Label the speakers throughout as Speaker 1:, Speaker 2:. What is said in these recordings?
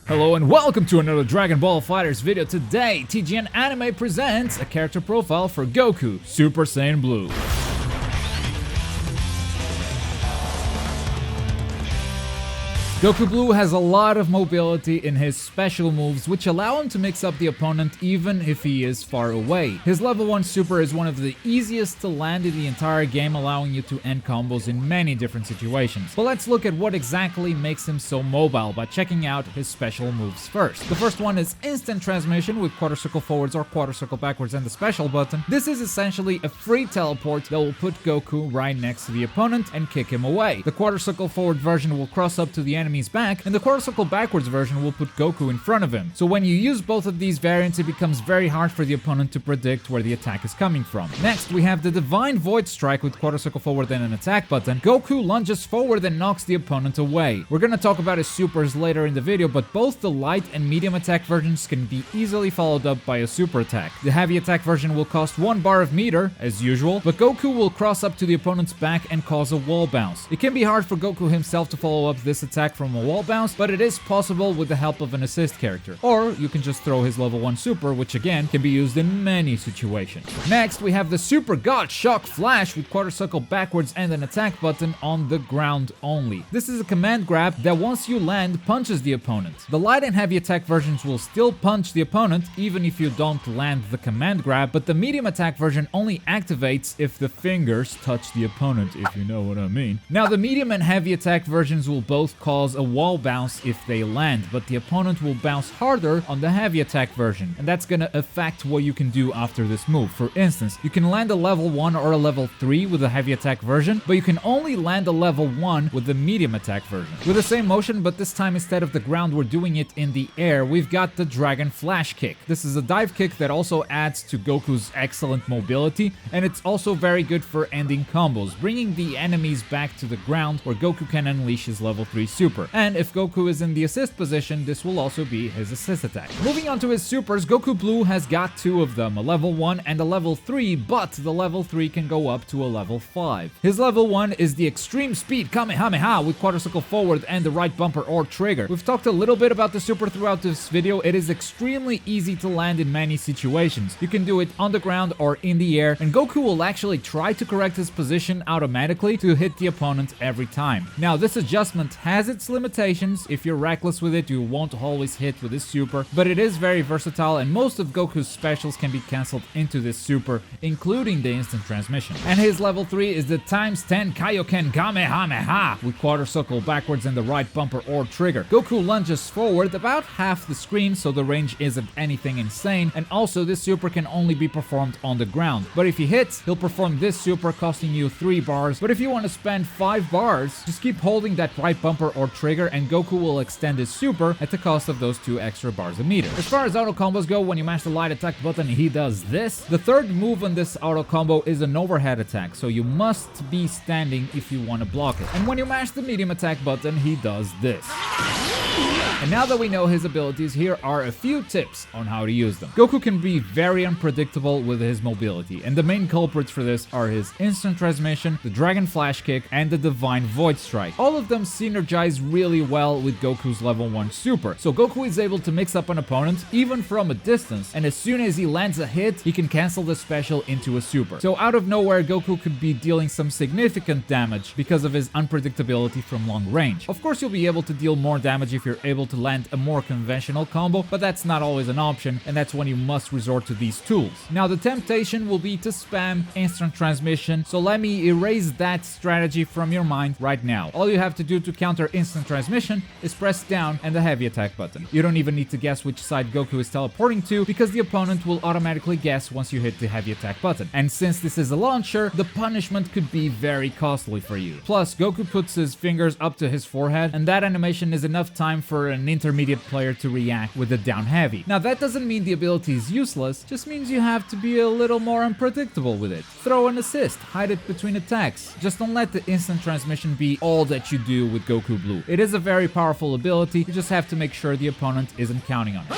Speaker 1: Hello and welcome to another Dragon Ball FighterZ video. Today, TGN Anime presents a character profile for Goku Super Saiyan Blue. Goku Blue has a lot of mobility in his special moves, which allow him to mix up the opponent even if he is far away. His level 1 super is one of the easiest to land in the entire game, allowing you to end combos in many different situations. But let's look at what exactly makes him so mobile by checking out his special moves first. The first one is instant transmission with quarter circle forwards or quarter circle backwards and the special button. This is essentially a free teleport that will put Goku right next to the opponent and kick him away. The quarter circle forward version will cross up to the enemy's back, and the quarter circle backwards version will put Goku in front of him. So when you use both of these variants, it becomes very hard for the opponent to predict where the attack is coming from. Next, we have the Divine Void Strike with quarter circle forward and an attack button. Goku lunges forward and knocks the opponent away. We're gonna talk about his supers later in the video, but both the light and medium attack versions can be easily followed up by a super attack. The heavy attack version will cost 1 bar of meter, as usual, but Goku will cross up to the opponent's back and cause a wall bounce. It can be hard for Goku himself to follow up this attack from a wall bounce, but it is possible with the help of an assist character. Or you can just throw his level 1 super, which again can be used in many situations. Next, we have the Super God Shock Flash with quarter circle backwards and an attack button on the ground only. This is a command grab that once you land, punches the opponent. The light and heavy attack versions will still punch the opponent even if you don't land the command grab, but the medium attack version only activates if the fingers touch the opponent, if you know what I mean. Now, the medium and heavy attack versions will both cause a wall bounce if they land, but the opponent will bounce harder on the heavy attack version, and that's gonna affect what you can do after this move. For instance, you can land a level 1 or a level 3 with the heavy attack version, but you can only land a level 1 with the medium attack version. With the same motion, but this time instead of the ground, we're doing it in the air, we've got the Dragon Flash Kick. This is a dive kick that also adds to Goku's excellent mobility, and it's also very good for ending combos, bringing the enemies back to the ground where Goku can unleash his level 3 super. And if Goku is in the assist position, this will also be his assist attack. Moving on to his supers, Goku Blue has got 2 of them, a level 1 and a level 3, but the level 3 can go up to a level 5. His level 1 is the Extreme Speed KAMEHAMEHA with quarter circle forward and the right bumper or trigger. We've talked a little bit about the super throughout this video. It is extremely easy to land in many situations. You can do it on the ground or in the air, and Goku will actually try to correct his position automatically to hit the opponent every time. Now, this adjustment has its limitations. If you're reckless with it, you won't always hit with this super, but it is very versatile, and most of Goku's specials can be cancelled into this super, including the instant transmission. And his level 3 is the ×10 KAIOKEN KAMEHAMEHA with quarter circle backwards and the right bumper or trigger. Goku lunges forward about half the screen, so the range isn't anything insane, and also this super can only be performed on the ground. But if he hits, he'll perform this super, costing you 3 bars, but if you want to spend 5 bars, just keep holding that right bumper or trigger and Goku will extend his super at the cost of those 2 extra bars a meter. As far as auto combos go, when you mash the light attack button, he does this. The third move on this auto combo is an overhead attack, so you must be standing if you want to block it. And when you mash the medium attack button, he does this. And now that we know his abilities, here are a few tips on how to use them. Goku can be very unpredictable with his mobility, and the main culprits for this are his instant transmission, the Dragon Flash Kick, and the Divine Void Strike. All of them synergize really well with Goku's level 1 super, so Goku is able to mix up an opponent even from a distance, and as soon as he lands a hit, he can cancel the special into a super. So out of nowhere, Goku could be dealing some significant damage because of his unpredictability from long range. Of course, you'll be able to deal more damage if you're able to land a more conventional combo, but that's not always an option, and that's when you must resort to these tools. Now, the temptation will be to spam instant transmission, so let me erase that strategy from your mind right now. All you have to do to counter instant transmission is press down and the heavy attack button. You don't even need to guess which side Goku is teleporting to, because the opponent will automatically guess once you hit the heavy attack button. And since this is a launcher, the punishment could be very costly for you. Plus, Goku puts his fingers up to his forehead, and that animation is enough time for an intermediate player to react with the down heavy. Now, that doesn't mean the ability is useless, just means you have to be a little more unpredictable with it. Throw an assist, hide it between attacks. Just don't let the instant transmission be all that you do with Goku Blue. It is a very powerful ability, you just have to make sure the opponent isn't counting on it.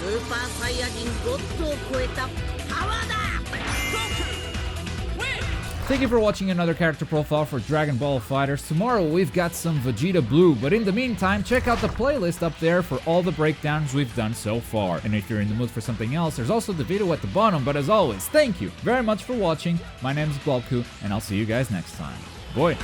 Speaker 2: Super Saiyajin God を超えたパワーだ。
Speaker 1: Thank you for watching another character profile for Dragon Ball FighterZ. Tomorrow we've got some Vegeta Blue, but in the meantime, check out the playlist up there for all the breakdowns we've done so far. And if you're in the mood for something else, there's also the video at the bottom, but as always, thank you very much for watching. My name is Globku, and I'll see you guys next time. Boy.